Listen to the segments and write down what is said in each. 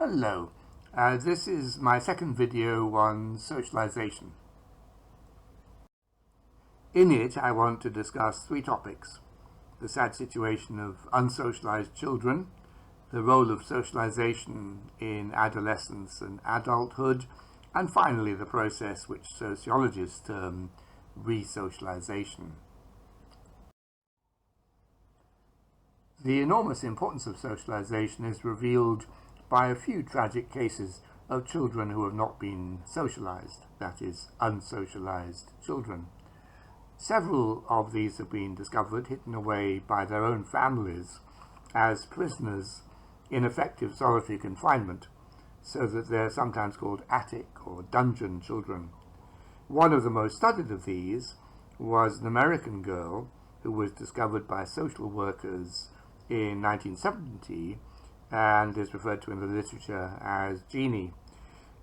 Hello, this is my second video on socialization. In it, I want to discuss three topics: the sad situation of unsocialized children, the role of socialization in adolescence and adulthood, and finally the process which sociologists term resocialization. The enormous importance of socialization is revealed by a few tragic cases of children who have not been socialized, that is, unsocialized children. Several of these have been discovered hidden away by their own families as prisoners in effective solitary confinement, so that they're sometimes called attic or dungeon children. One of the most studied of these was an American girl who was discovered by social workers in 1970 and is referred to in the literature as Jeannie.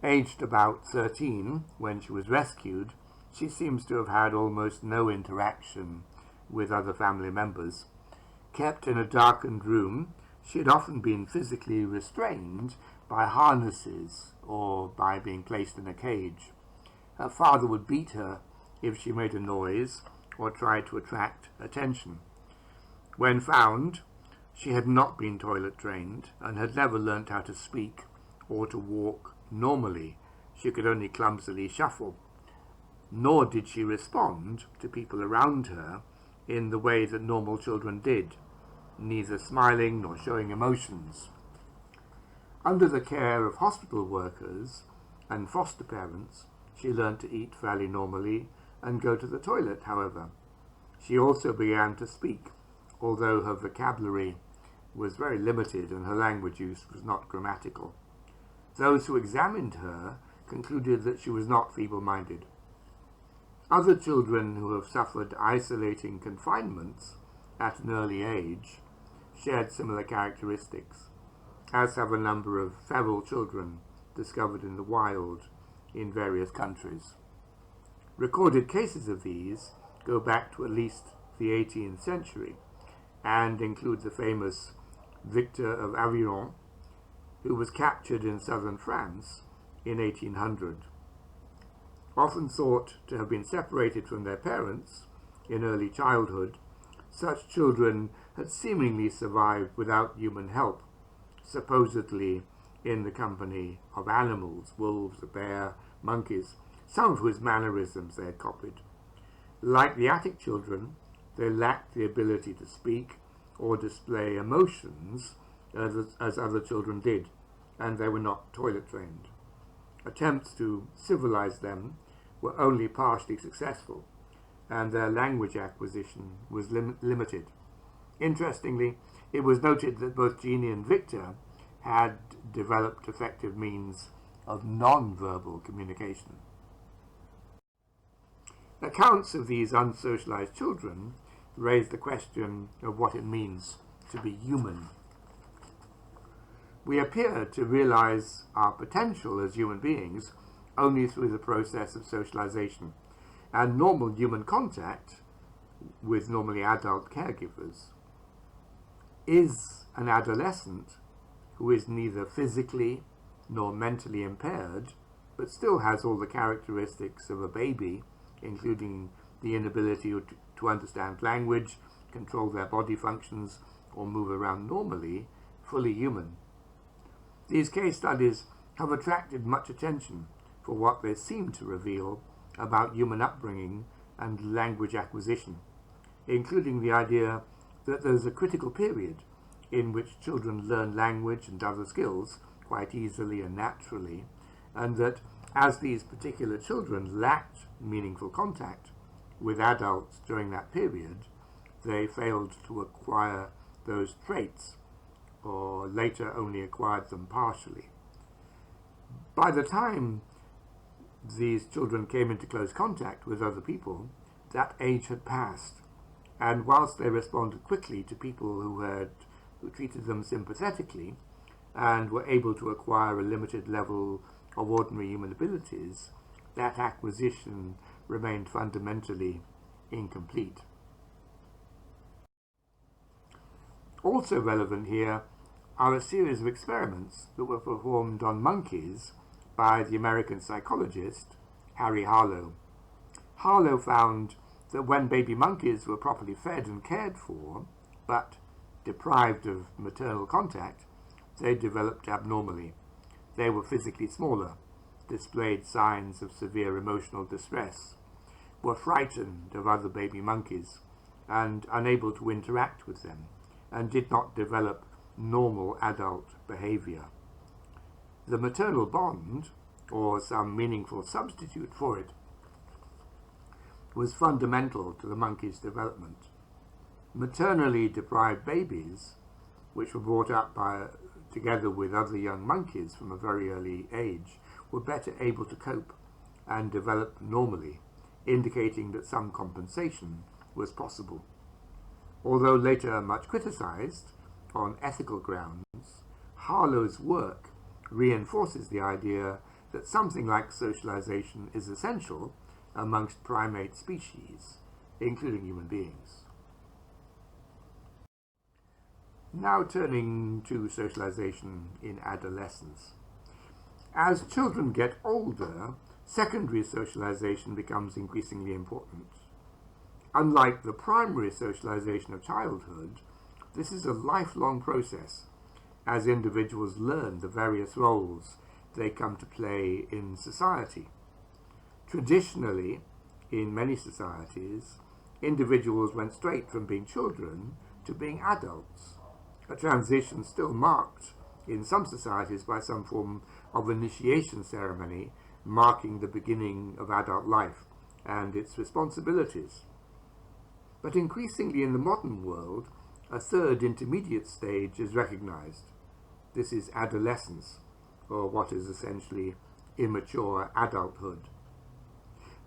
Aged about 13 when she was rescued, she seems to have had almost no interaction with other family members. Kept in a darkened room, she had often been physically restrained by harnesses or by being placed in a cage. Her father would beat her if she made a noise or tried to attract attention. When found, she had not been toilet trained and had never learnt how to speak or to walk normally. She could only clumsily shuffle. Nor did she respond to people around her in the way that normal children did, neither smiling nor showing emotions. Under the care of hospital workers and foster parents, she learned to eat fairly normally and go to the toilet, however. She also began to speak, although her vocabulary was very limited and her language use was not grammatical. Those who examined her concluded that she was not feeble-minded. Other children who have suffered isolating confinements at an early age shared similar characteristics, as have a number of feral children discovered in the wild in various countries. Recorded cases of these go back to at least the 18th century and include the famous Victor of Avignon, who was captured in southern France in 1800. Often thought to have been separated from their parents in early childhood, such children had seemingly survived without human help, supposedly in the company of animals, wolves, a bear, monkeys, some of whose mannerisms they had copied. Like the attic children, they lacked the ability to speak or display emotions as other children did, and they were not toilet trained. Attempts to civilize them were only partially successful, and their language acquisition was limited. Interestingly, it was noted that both Jeannie and Victor had developed effective means of non-verbal communication. Accounts of these unsocialized children raise the question of what it means to be human. We appear to realize our potential as human beings only through the process of socialization, and normal human contact with normally adult caregivers. Is an adolescent who is neither physically nor mentally impaired, but still has all the characteristics of a baby, including the inability to understand language, control their body functions, or move around normally, fully human? These case studies have attracted much attention for what they seem to reveal about human upbringing and language acquisition, including the idea that there's a critical period in which children learn language and other skills quite easily and naturally, and that as these particular children lacked meaningful contact with adults during that period, they failed to acquire those traits, or later only acquired them partially. By the time these children came into close contact with other people, that age had passed, and whilst they responded quickly to people who treated them sympathetically and were able to acquire a limited level of ordinary human abilities, that acquisition remained fundamentally incomplete. Also relevant here are a series of experiments that were performed on monkeys by the American psychologist Harlow. Harlow found that when baby monkeys were properly fed and cared for, but deprived of maternal contact, they developed abnormally. They were physically smaller, displayed signs of severe emotional distress, were frightened of other baby monkeys, and unable to interact with them, and did not develop normal adult behavior. The maternal bond, or some meaningful substitute for it, was fundamental to the monkey's development. Maternally deprived babies, which were brought up together with other young monkeys from a very early age, were better able to cope and develop normally, indicating that some compensation was possible. Although later much criticized on ethical grounds, Harlow's work reinforces the idea that something like socialization is essential amongst primate species, including human beings. Now turning to socialization in adolescence. As children get older, secondary socialization becomes increasingly important. Unlike the primary socialization of childhood, this is a lifelong process as individuals learn the various roles they come to play in society. Traditionally, in many societies, individuals went straight from being children to being adults, a transition still marked in some societies by some form of initiation ceremony marking the beginning of adult life and its responsibilities. But increasingly in the modern world, a third intermediate stage is recognized. This is adolescence, or what is essentially immature adulthood.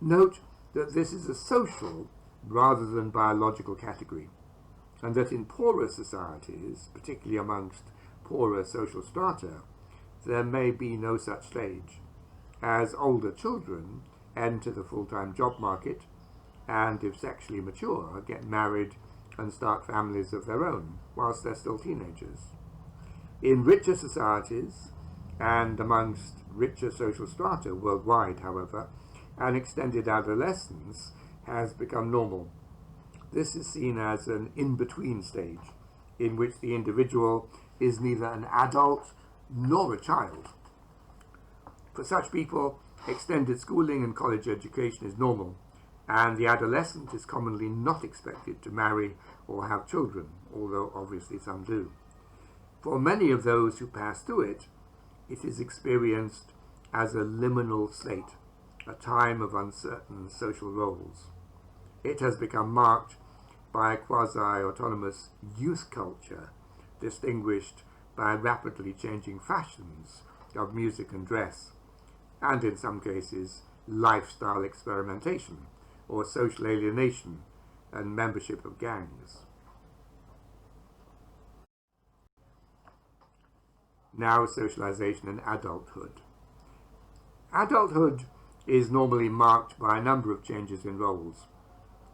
Note that this is a social rather than biological category, and that in poorer societies, particularly amongst poorer social strata, there may be no such stage, as older children enter the full-time job market and, if sexually mature, get married and start families of their own whilst they're still teenagers. In richer societies and amongst richer social strata worldwide, however, an extended adolescence has become normal. This is seen as an in-between stage, in which the individual is neither an adult nor a child. For such people, extended schooling and college education is normal, and the adolescent is commonly not expected to marry or have children, although obviously some do. For many of those who pass through it, it is experienced as a liminal state, a time of uncertain social roles. It has become marked by a quasi-autonomous youth culture, distinguished by rapidly changing fashions of music and dress, and in some cases, lifestyle experimentation, or social alienation and membership of gangs. Now, socialization in adulthood. Adulthood is normally marked by a number of changes in roles,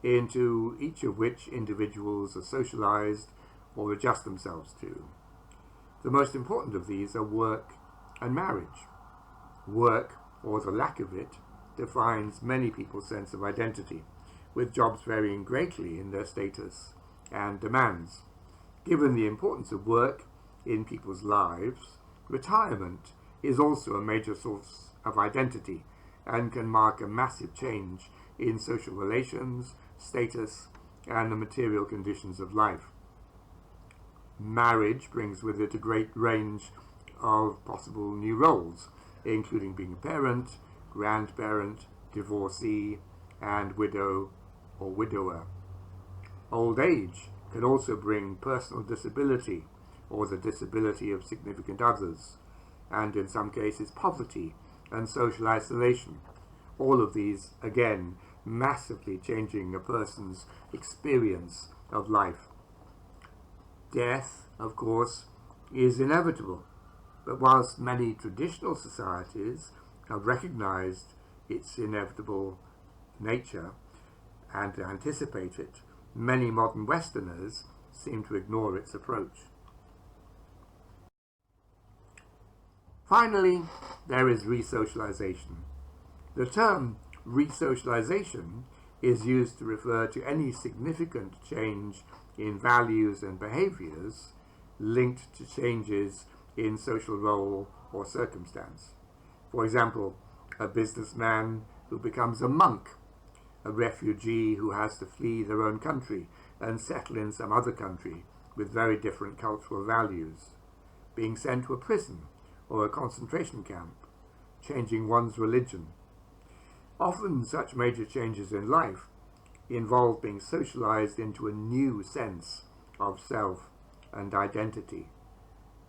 into each of which individuals are socialized or adjust themselves to. The most important of these are work and marriage. Work, or the lack of it, defines many people's sense of identity, with jobs varying greatly in their status and demands. Given the importance of work in people's lives, retirement is also a major source of identity and can mark a massive change in social relations, status, and the material conditions of life. Marriage brings with it a great range of possible new roles, including being a parent, grandparent, divorcee, and widow or widower. Old age can also bring personal disability or the disability of significant others, and in some cases poverty and social isolation. All of these, again, massively changing a person's experience of life. Death, of course, is inevitable, but whilst many traditional societies have recognized its inevitable nature and anticipate it, many modern Westerners seem to ignore its approach. Finally, there is resocialization. The term resocialization is used to refer to any significant change in values and behaviors linked to changes in social role or circumstance. For example, a businessman who becomes a monk, a refugee who has to flee their own country and settle in some other country with very different cultural values, being sent to a prison or a concentration camp, changing one's religion. Often such major changes in life involve being socialized into a new sense of self and identity.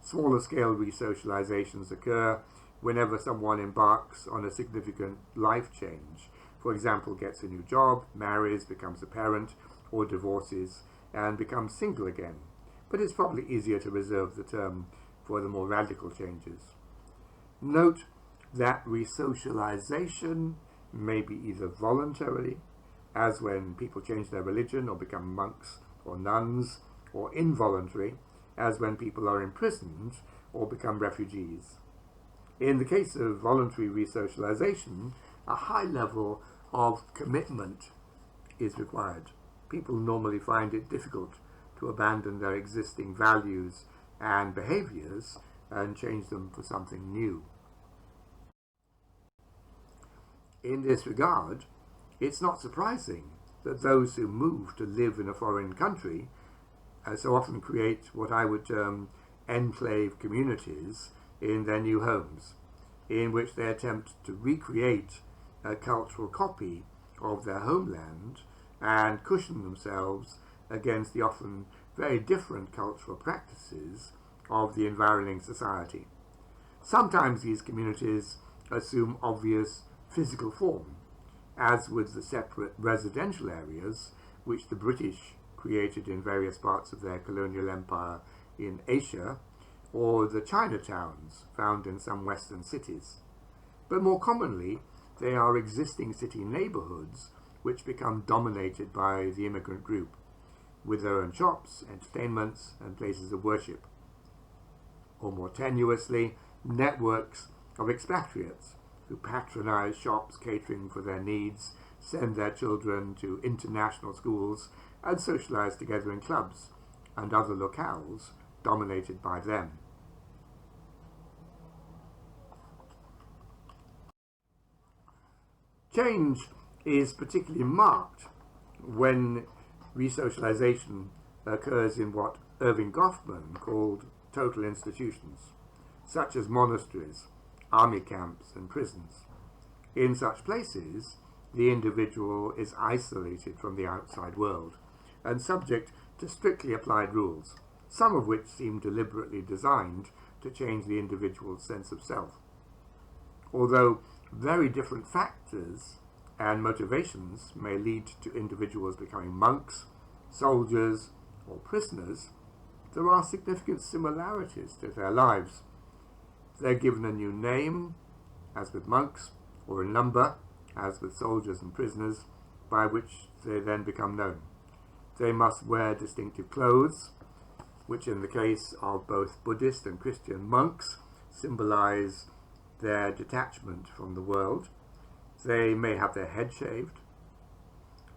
Smaller scale resocializations occur whenever someone embarks on a significant life change. For example, gets a new job, marries, becomes a parent, or divorces, and becomes single again. But it's probably easier to reserve the term for the more radical changes. Note that resocialization may be either voluntarily, as when people change their religion or become monks or nuns, or involuntary, as when people are imprisoned or become refugees. In the case of voluntary resocialization, a high level of commitment is required. People normally find it difficult to abandon their existing values and behaviors and change them for something new. In this regard, it's not surprising that those who move to live in a foreign country so often create what I would term enclave communities in their new homes, in which they attempt to recreate a cultural copy of their homeland and cushion themselves against the often very different cultural practices of the environing society. Sometimes these communities assume obvious physical form, as with the separate residential areas which the British created in various parts of their colonial empire in Asia, or the Chinatowns found in some Western cities. But more commonly, they are existing city neighborhoods which become dominated by the immigrant group, with their own shops, entertainments, and places of worship. Or more tenuously, networks of expatriates who patronize shops catering for their needs, send their children to international schools, and socialize together in clubs and other locales dominated by them. Change is particularly marked when resocialization occurs in what Irving Goffman called total institutions, such as monasteries, army camps, and prisons. In such places, the individual is isolated from the outside world and subject to strictly applied rules, some of which seem deliberately designed to change the individual's sense of self. Although very different factors and motivations may lead to individuals becoming monks, soldiers, or prisoners, there are significant similarities to their lives. They're given a new name, as with monks, or a number, as with soldiers and prisoners, by which they then become known. They must wear distinctive clothes, which in the case of both Buddhist and Christian monks symbolize their detachment from the world. They may have their head shaved,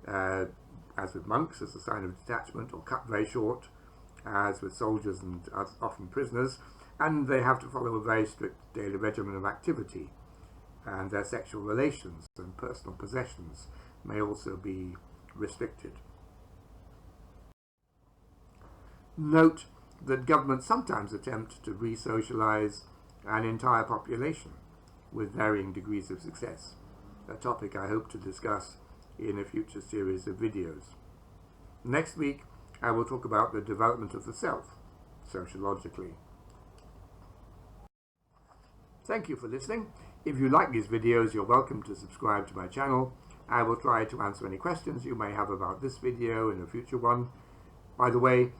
as with monks, as a sign of detachment, or cut very short, as with soldiers and often prisoners, and they have to follow a very strict daily regimen of activity, and their sexual relations and personal possessions may also be restricted. Note that governments sometimes attempt to re-socialize an entire population with varying degrees of success, a topic I hope to discuss in a future series of videos. Next week, I will talk about the development of the self, sociologically. Thank you for listening. If you like these videos, you're welcome to subscribe to my channel. I will try to answer any questions you may have about this video in a future one. By the way,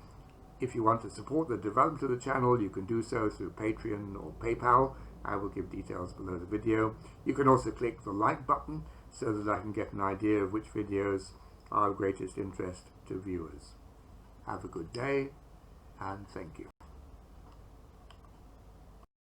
if you want to support the development of the channel, you can do so through Patreon or PayPal. I will give details below the video. You can also click the like button so that I can get an idea of which videos are of greatest interest to viewers. Have a good day, and thank you.